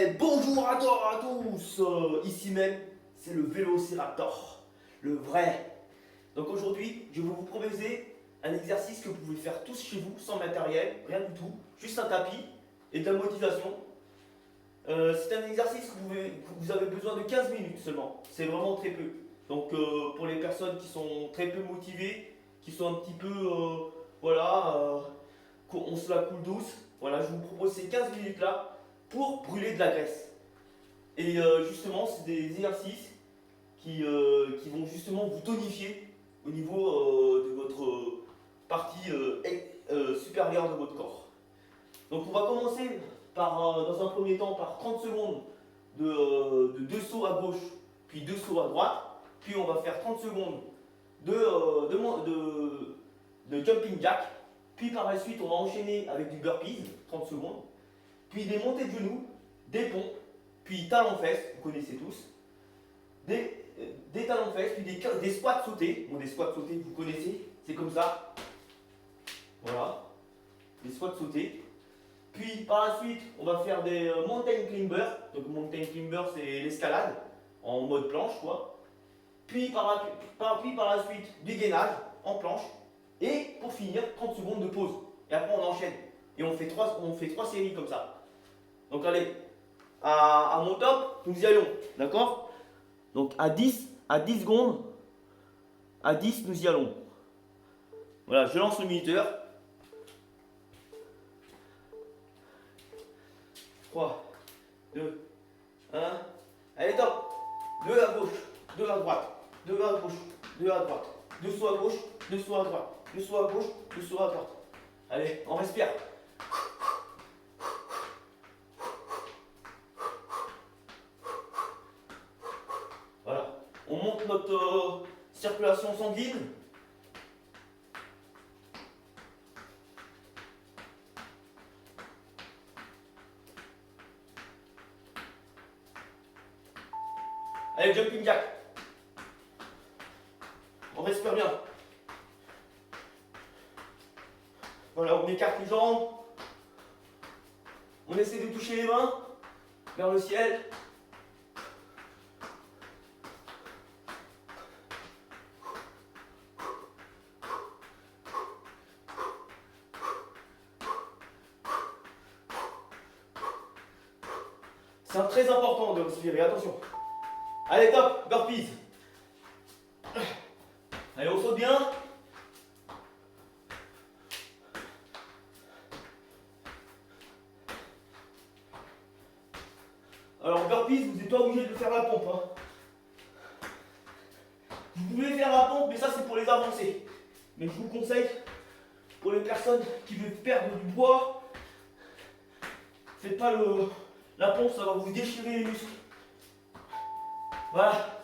Et bonjour à toi, à tous. Ici même, c'est le Vélociraptor, le vrai. Donc aujourd'hui, je vais vous proposer un exercice que vous pouvez faire tous chez vous, sans matériel, rien du tout, juste un tapis et de la motivation. C'est un exercice que vous avez besoin de 15 minutes seulement. C'est vraiment très peu. Donc pour les personnes qui sont très peu motivées, qui sont un petit peu, voilà, on se la coule douce. Voilà, je vous propose ces 15 minutes là pour brûler de la graisse. Et justement, c'est des exercices qui vont justement vous tonifier au niveau de votre partie supérieure de votre corps. Donc on va commencer dans un premier temps par 30 secondes de deux sauts à gauche, puis deux sauts à droite. Puis on va faire 30 secondes de jumping jack. Puis par la suite, on va enchaîner avec du burpees, 30 secondes. Puis des montées de genoux, des pompes, puis talons-fesses, vous connaissez tous. Des talons-fesses, puis des squats sautés. Bon, des squats sautés, vous connaissez, c'est comme ça. Voilà, des squats sautés. Puis par la suite, on va faire des mountain climbers. Donc mountain climber, c'est l'escalade en mode planche, quoi. Puis par la suite, du gainage en planche. Et pour finir, 30 secondes de pause. Et après, on enchaîne. Et on fait trois séries comme ça. Donc allez, à mon top, nous y allons. D'accord? Donc à 10 secondes, à 10, nous y allons. Voilà, je lance le minuteur. 3, 2, 1. Allez, top. 2 à gauche, 2 à droite, 2 à gauche, 2 à droite. 2 sauts à gauche, 2 sauts à droite, 2 sauts à gauche, 2 sauts à droite. Allez, on respire. Voilà. On monte notre circulation sanguine. Allez, jumping jack. On respire bien. Voilà, on écarte les jambes. On essaie de toucher les mains vers le ciel. C'est très important de respirer, attention. Allez, top, burpees. Allez, on saute bien. Alors, burpees, vous n'êtes pas obligé de faire la pompe. Hein. Vous pouvez faire la pompe, mais ça, c'est pour les avancées. Mais je vous conseille, pour les personnes qui veulent perdre du poids, faites pas la pompe, ça va vous déchirer les muscles. Voilà.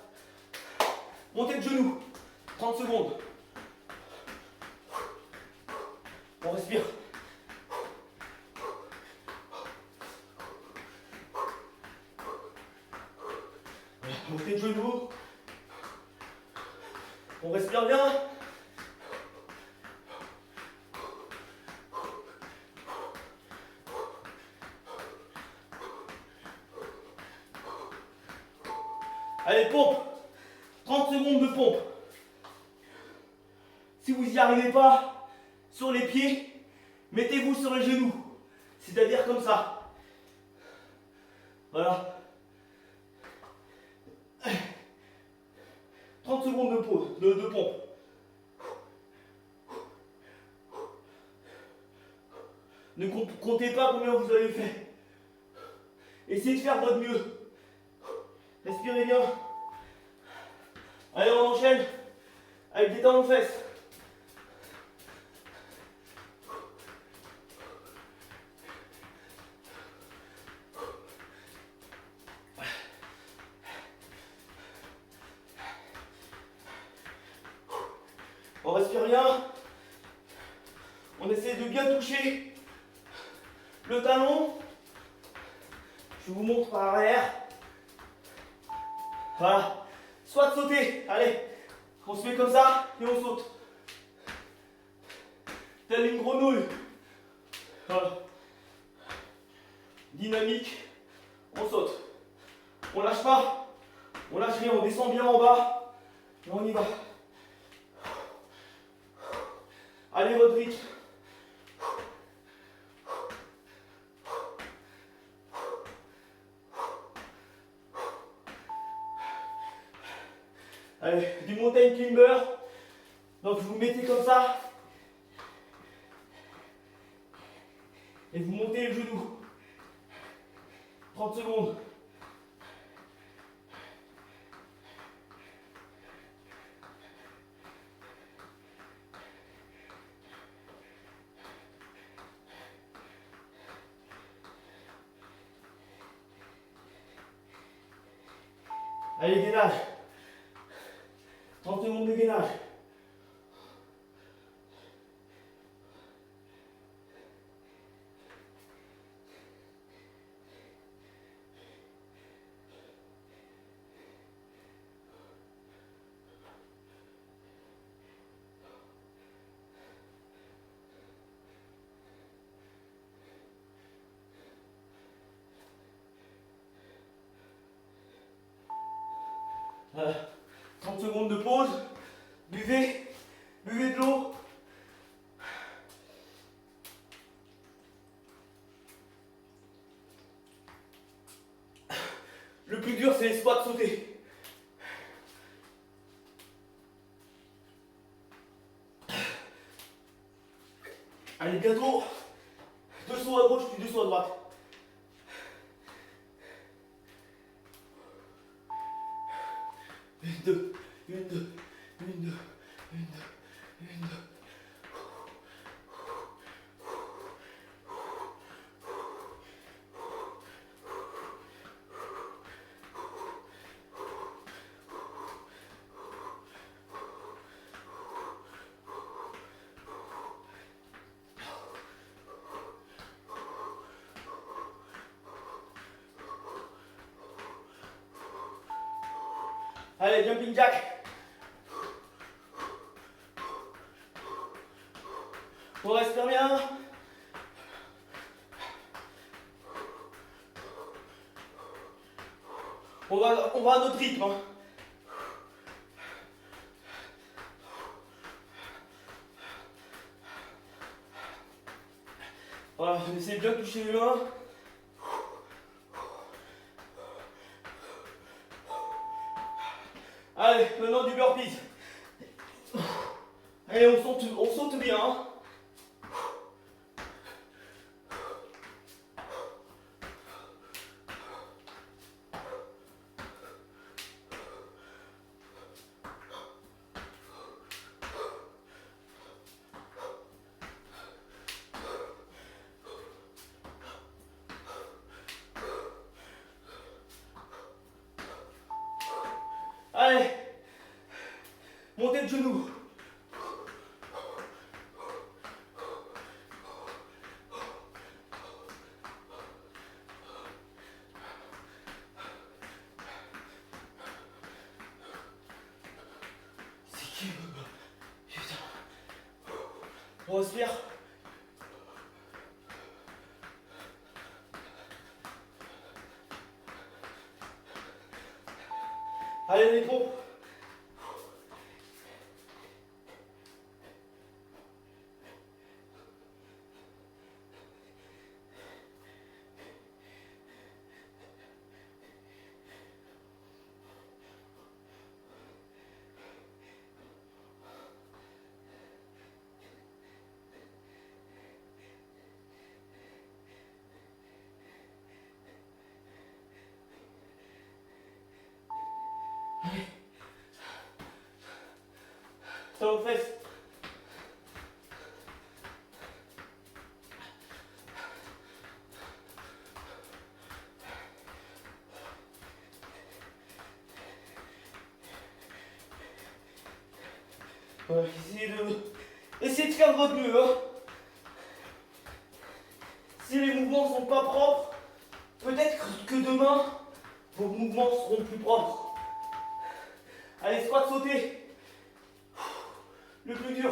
Montée de genoux. 30 secondes. On respire. Voilà. Montée de genoux. On respire bien. Allez, pompe. 30 secondes de pompe. Si vous n'y arrivez pas, sur les pieds, mettez-vous sur les genoux. C'est-à-dire comme ça. Voilà. 30 secondes de pause, de pompe. Ne comptez pas combien vous avez fait. Essayez de faire votre mieux. Respirez bien. Allez, on enchaîne avec des talons fesses. On respire bien. On essaie de bien toucher le talon. Je vous montre par arrière. Voilà. Soit de sauter. Allez. On se met comme ça et on saute. Telle une grenouille. Voilà. Dynamique. On saute. On lâche pas. On lâche rien, on descend bien en bas. Et on y va. Allez, votre rythme. Allez, du mountain climber. Donc vous vous mettez comme ça. Et vous montez le genou. 30 secondes. Allez, gainage. 30 secondes de gainage. Euh, 30 secondes de pause. Buvez. Buvez de l'eau. Le plus dur, c'est les squats sautés. Allez, bientôt. 2 sauts à gauche, puis 2 sauts à droite. Une, deux, une, deux, une, deux, une, deux, une, deux. Allez, jumping jack. On respire bien. On va à notre rythme. Hein. Voilà, essayez bien de toucher les mains. Allez, maintenant du burpees. Allez, on saute bien. Hein. Allez, montez le genou. C'est qui le gars? Putain. On respire. Allez, les pompes. Ça aux fesses. Ouais, essayez de faire de votre mieux. Hein. Si les mouvements sont pas propres, peut-être que demain, vos mouvements seront plus propres. Allez, squat sauté. Le plus dur.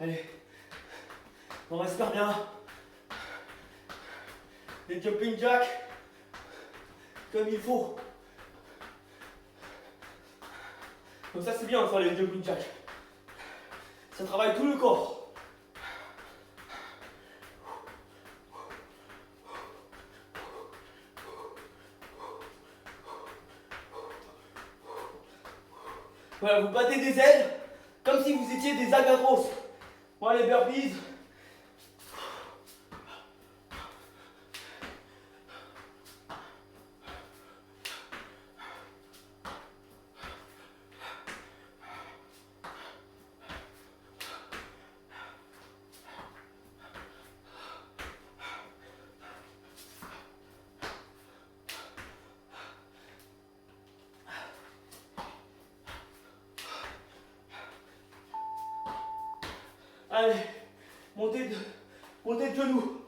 Allez, on respire bien. Les jumping jacks, comme il faut. Donc ça c'est bien de faire les jumping jacks. Ça travaille tout le corps. Voilà, vous battez des ailes comme si vous étiez des albatros. Voilà les burpees. Allez, montez de genoux.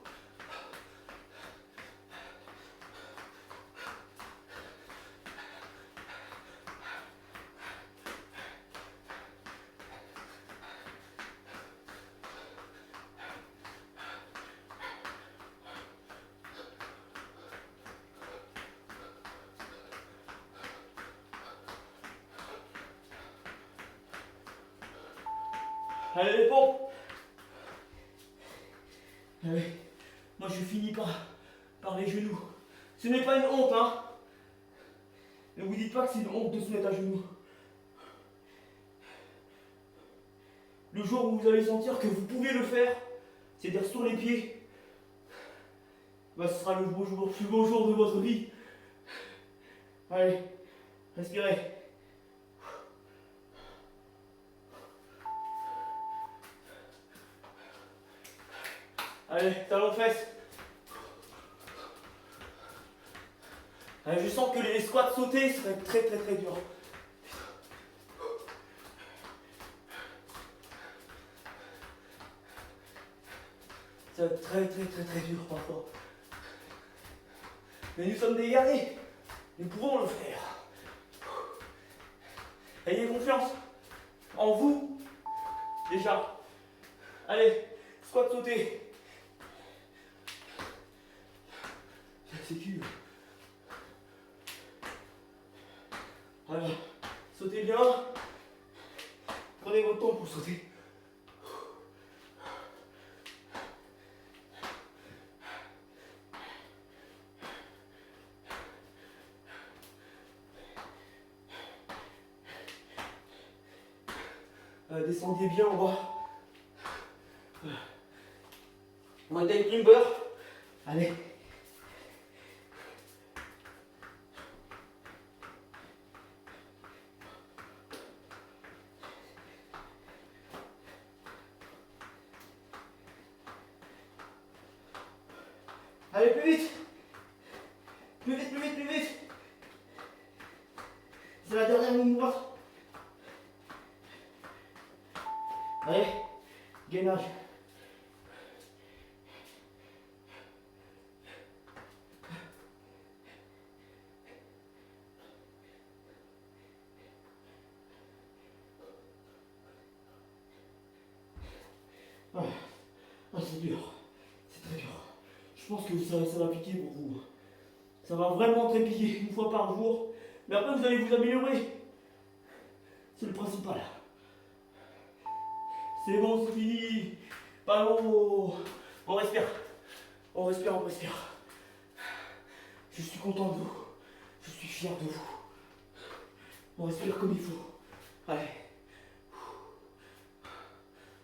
Allez les pompes. Allez, moi je finis par les genoux. Ce n'est pas une honte, hein. Ne vous dites pas que c'est une honte de se mettre à genoux. Le jour où vous allez sentir que vous pouvez le faire, c'est-à-dire sur les pieds, bah, ce sera le plus beau jour de votre vie. Allez, respirez. Allez, talons fesses. Allez, je sens que les squats sautés seraient très durs. Ça va être très dur parfois. Mais nous sommes des guerriers. Nous pouvons le faire. Ayez confiance en vous déjà. Allez, squat sauté. C'est cul. Voilà, sautez bien. Prenez votre temps pour sauter. Descendez bien en bas. Mountain climber. Allez. Allez, plus vite. Plus vite, plus vite, plus vite. C'est la dernière ligne droite. Allez, gainage. Ah, c'est dur. C'est très dur. Je pense que ça va piquer pour vous. Ça va vraiment très piquer une fois par jour. Mais après, vous allez vous améliorer. C'est le principal. C'est bon, c'est fini. Pas long. On respire. On respire, on respire. Je suis content de vous. Je suis fier de vous. On respire comme il faut. Allez.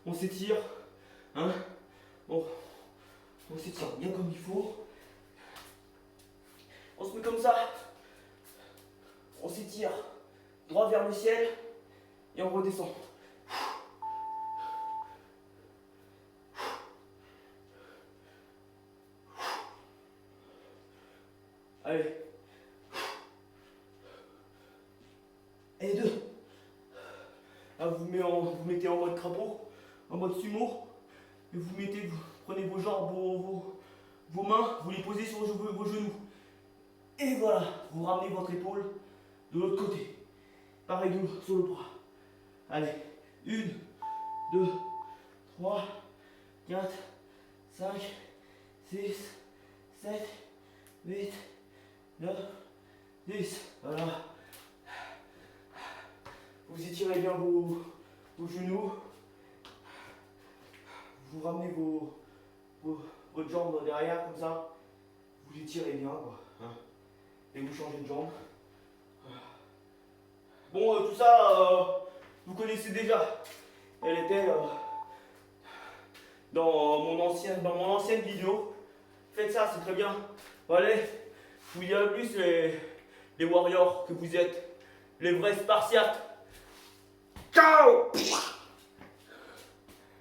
On s'étire. Hein? On s'étire bien comme il faut. On se met comme ça. On s'étire droit vers le ciel. Et on redescend. Allez. Et deux. Là, vous mettez en mode crapaud, en mode sumo. Et vous prenez vos jambes, vos mains, vous les posez sur vos genoux. Et voilà, vous ramenez votre épaule de l'autre côté. Pareil sur le bras. Allez, 1, 2, 3, 4, 5, 6, 7, 8, 9, 10. Voilà. Vous étirez bien vos genoux. Vous ramenez votre jambe derrière comme ça. Vous étirez bien quoi. Hein. Et vous changez de jambe. Bon, tout ça, vous connaissez déjà. Elle était dans mon ancienne vidéo. Faites ça, c'est très bien. Allez, je vous dis à plus les warriors que vous êtes. Les vrais Spartiates. Ciao!